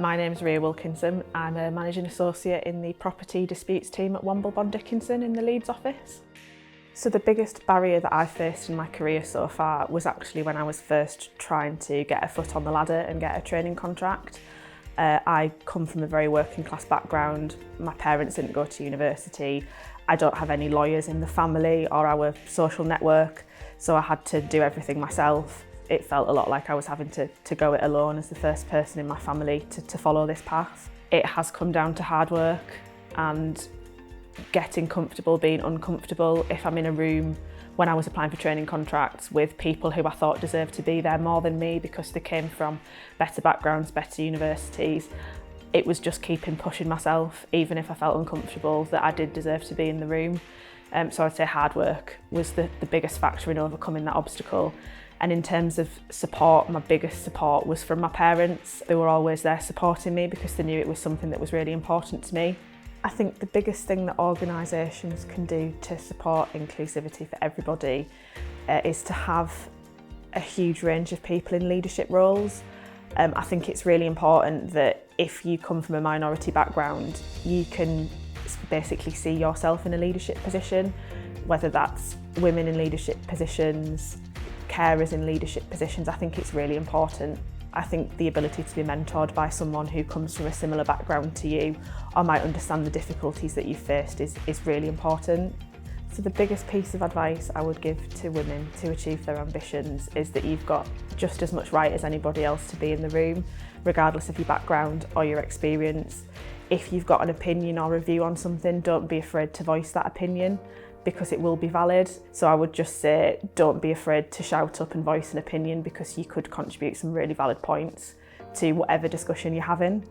My name's Ria Wilkinson. I'm a Managing Associate in the Property Disputes team at Womble Dickinson in the Leeds office. So the biggest barrier that I faced in my career so far was actually when I was first trying to get a foot on the ladder and get a training contract. I come from a very working class background. My parents didn't go to university. I don't have any lawyers in the family or our social network, so I had to do everything myself. It felt a lot like I was having to go it alone as the first person in my family to follow this path. It has come down to hard work and getting comfortable being uncomfortable. If I'm in a room when I was applying for training contracts with people who I thought deserved to be there more than me because they came from better backgrounds, better universities, it was just keeping pushing myself, even if I felt uncomfortable, that I did deserve to be in the room. So I'd say hard work was the biggest factor in overcoming that obstacle. And in terms of support, my biggest support was from my parents. They were always there supporting me because they knew it was something that was really important to me. I think the biggest thing that organisations can do to support inclusivity for everybody is to have a huge range of people in leadership roles. I think it's really important that if you come from a minority background, you can basically see yourself in a leadership position, whether that's women in leadership positions, carers in leadership positions. I think it's really important. I think the ability to be mentored by someone who comes from a similar background to you or might understand the difficulties that you've faced is really important. So the biggest piece of advice I would give to women to achieve their ambitions is that you've got just as much right as anybody else to be in the room, regardless of your background or your experience. If you've got an opinion or a view on something, don't be afraid to voice that opinion, because it will be valid. So I would just say, don't be afraid to shout up and voice an opinion, because you could contribute some really valid points to whatever discussion you're having.